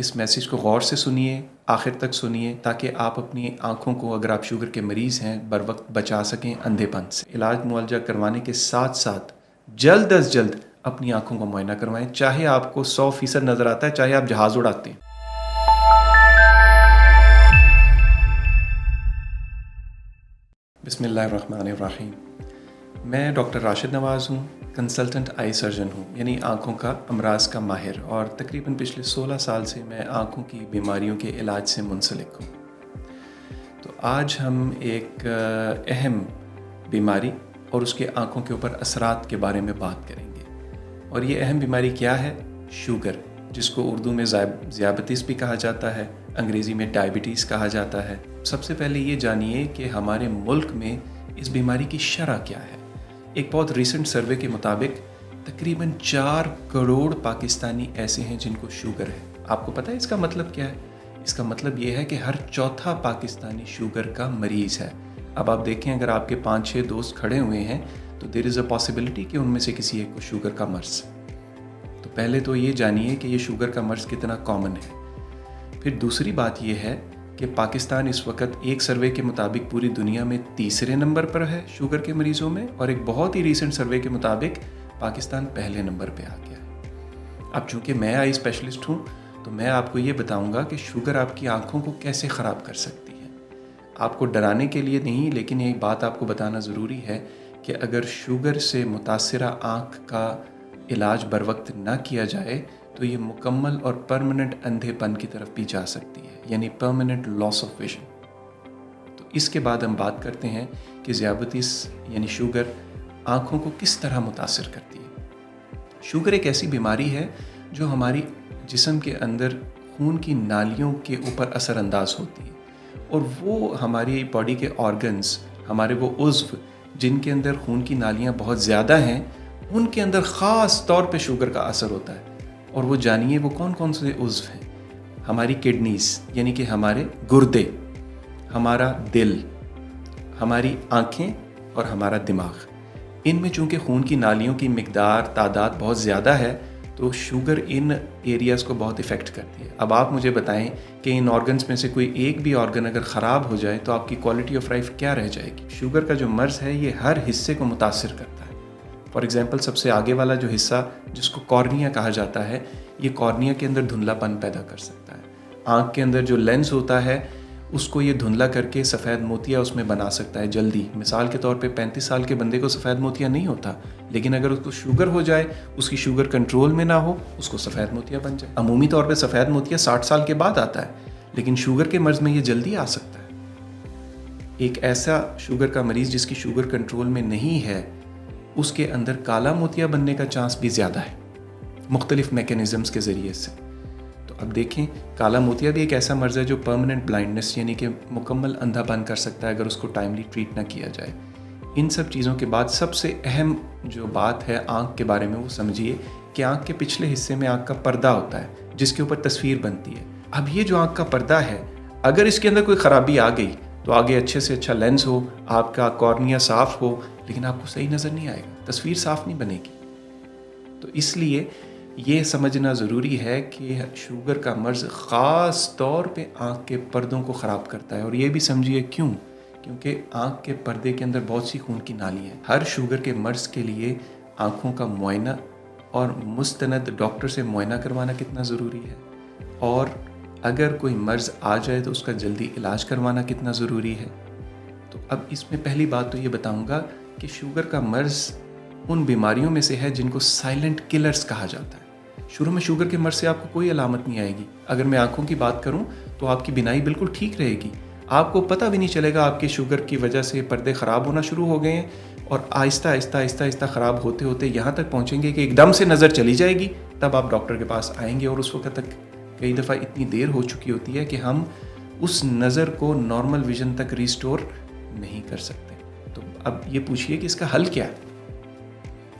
اس message کو غور سے سنیے، آخر تک سنیے، تاکہ آپ اپنی آنکھوں کو، اگر آپ شوگر کے مریض ہیں، بر وقت بچا سکیں اندھے پن سے۔ علاج معالجہ کروانے کے ساتھ ساتھ جلد از جلد اپنی آنکھوں کا معائنہ کروائیں، چاہے آپ کو 100% نظر آتا ہے، چاہے آپ جہاز اڑاتے ہیں۔ بسم اللہ الرحمن الرحیم۔ میں ڈاکٹر راشد نواز ہوں، کنسلٹنٹ آئی سرجن ہوں، یعنی آنکھوں کا امراض کا ماہر، اور تقریباً پچھلے 16 سال سے میں آنکھوں کی بیماریوں کے علاج سے منسلک ہوں۔ تو آج ہم ایک اہم بیماری اور اس کے آنکھوں کے اوپر اثرات کے بارے میں بات کریں گے، اور یہ اہم بیماری کیا ہے؟ شوگر، جس کو اردو میں ذیابیطس بھی کہا جاتا ہے، انگریزی میں ڈائبٹیز کہا جاتا ہے۔ سب سے پہلے یہ جانیے کہ ہمارے ملک میں اس بیماری کی شرح کیا ہے۔ ایک بہت ریسنٹ سروے کے مطابق تقریباً 4 کروڑ پاکستانی ایسے ہیں جن کو شوگر ہے۔ آپ کو پتہ ہے اس کا مطلب کیا ہے؟ اس کا مطلب یہ ہے کہ ہر چوتھا پاکستانی شوگر کا مریض ہے۔ اب آپ دیکھیں، اگر آپ کے 5-6 دوست کھڑے ہوئے ہیں تو دیر از اے پاسبلٹی کہ ان میں سے کسی ایک کو شوگر کا مرض۔ تو پہلے تو یہ جانیے کہ یہ شوگر کا مرض کتنا کامن ہے۔ پھر دوسری بات یہ ہے کہ پاکستان اس وقت ایک سروے کے مطابق پوری دنیا میں 3 نمبر پر ہے شوگر کے مریضوں میں، اور ایک بہت ہی ریسنٹ سروے کے مطابق پاکستان پہلے نمبر پہ آ گیا ہے۔ اب چونکہ میں آئی اسپیشلسٹ ہوں تو میں آپ کو یہ بتاؤں گا کہ شوگر آپ کی آنکھوں کو کیسے خراب کر سکتی ہے۔ آپ کو ڈرانے کے لیے نہیں، لیکن ایک بات آپ کو بتانا ضروری ہے کہ اگر شوگر سے متاثرہ آنکھ کا علاج بر وقت نہ کیا جائے تو یہ مکمل اور پرماننٹ اندھے پن کی طرف بھی جا سکتی ہے، یعنی پرماننٹ لاس آف ویژن۔ تو اس کے بعد ہم بات کرتے ہیں کہ ذیابیطس یعنی شوگر آنکھوں کو کس طرح متاثر کرتی ہے۔ شوگر ایک ایسی بیماری ہے جو ہماری جسم کے اندر خون کی نالیوں کے اوپر اثر انداز ہوتی ہے، اور وہ ہماری باڈی کے آرگنز، ہمارے وہ عضو جن کے اندر خون کی نالیاں بہت زیادہ ہیں، ان کے اندر خاص طور پہ شوگر کا اثر ہوتا ہے۔ اور وہ جانیے وہ کون کون سے عضو ہیں؟ ہماری کڈنیز یعنی کہ ہمارے گردے، ہمارا دل، ہماری آنکھیں اور ہمارا دماغ۔ ان میں چونکہ خون کی نالیوں کی مقدار، تعداد بہت زیادہ ہے، تو شوگر ان ایریاز کو بہت افیکٹ کرتی ہے۔ اب آپ مجھے بتائیں کہ ان آرگنز میں سے کوئی ایک بھی آرگن اگر خراب ہو جائے تو آپ کی کوالٹی آف لائف کیا رہ جائے گی؟ شوگر کا جو مرض ہے یہ ہر حصے کو متاثر کرتا ہے۔ فار ایگزامپل، سب سے آگے والا جو حصہ جس کو کارنیا کہا جاتا ہے، یہ کارنیا کے اندر دھندلا پن پیدا کر سکتا ہے۔ آنکھ کے اندر جو لینس ہوتا ہے اس کو یہ دھندلا کر کے سفید موتیا اس میں بنا سکتا ہے جلدی۔ مثال کے طور پہ 35 سال کے بندے کو سفید موتیا نہیں ہوتا، لیکن اگر اس کو شوگر ہو جائے، اس کی شوگر کنٹرول میں نہ ہو، اس کو سفید موتیا بن جائے۔ عمومی طور پہ سفید موتیا 60 سال کے بعد آتا ہے، لیکن شوگر کے مرض میں یہ جلدی آ سکتا ہے۔ ایک ایسا شوگر کا مریض جس کی شوگر کنٹرول میں نہیں ہے، اس کے اندر کالا موتیا بننے کا چانس بھی زیادہ ہے، مختلف میکینزمز کے ذریعے سے۔ تو اب دیکھیں، کالا موتیا بھی ایک ایسا مرض ہے جو پرماننٹ بلائنڈنس یعنی کہ مکمل اندھا پن کر سکتا ہے اگر اس کو ٹائملی ٹریٹ نہ کیا جائے۔ ان سب چیزوں کے بعد سب سے اہم جو بات ہے آنکھ کے بارے میں، وہ سمجھیے کہ آنکھ کے پچھلے حصے میں آنکھ کا پردہ ہوتا ہے جس کے اوپر تصویر بنتی ہے۔ اب یہ جو آنکھ کا پردہ ہے، اگر اس کے اندر کوئی خرابی آ گئی تو آگے اچھے سے اچھا لینس ہو، آپ کا کارنیا صاف ہو، لیکن آپ کو صحیح نظر نہیں آئے گا، تصویر صاف نہیں بنے گی۔ تو اس لیے یہ سمجھنا ضروری ہے کہ شوگر کا مرض خاص طور پہ آنکھ کے پردوں کو خراب کرتا ہے، اور یہ بھی سمجھیے کیوں؟ کیونکہ آنکھ کے پردے کے اندر بہت سی خون کی نالی ہیں۔ ہر شوگر کے مرض کے لیے آنکھوں کا معائنہ اور مستند ڈاکٹر سے معائنہ کروانا کتنا ضروری ہے، اور اگر کوئی مرض آ جائے تو اس کا جلدی علاج کروانا کتنا ضروری ہے۔ تو اب اس میں پہلی بات تو یہ بتاؤں گا کہ شوگر کا مرض ان بیماریوں میں سے ہے جن کو سائلنٹ کلرز کہا جاتا ہے۔ شروع میں شوگر کے مرض سے آپ کو کوئی علامت نہیں آئے گی۔ اگر میں آنکھوں کی بات کروں تو آپ کی بینائی بالکل ٹھیک رہے گی، آپ کو پتہ بھی نہیں چلے گا آپ کے شوگر کی وجہ سے پردے خراب ہونا شروع ہو گئے ہیں، اور آہستہ آہستہ آہستہ آہستہ خراب ہوتے ہوتے یہاں تک پہنچیں گے کہ ایک دم سے نظر چلی جائے گی، تب آپ ڈاکٹر کے پاس آئیں گے، اور اس وقت تک کئی دفعہ اتنی دیر ہو چکی ہوتی ہے کہ ہم اس نظر کو نارمل ویژن تک ریسٹور نہیں کر سکتے۔ تو اب یہ پوچھئے کہ اس کا حل کیا ہے؟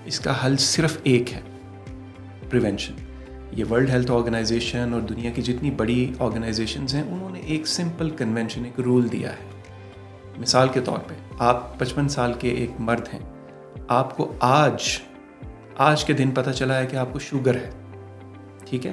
اس کا حل صرف ایک ہے، پریونشن۔ یہ ورلڈ ہیلتھ آرگنائزیشن اور دنیا کی جتنی بڑی آرگنائزیشنز ہیں، انہوں نے ایک سمپل کنونشن، ایک رول دیا ہے۔ مثال کے طور پہ آپ 55 سال کے ایک مرد ہیں، آپ کو آج کے دن پتہ چلا ہے کہ آپ کو شوگر ہے، ٹھیک ہے؟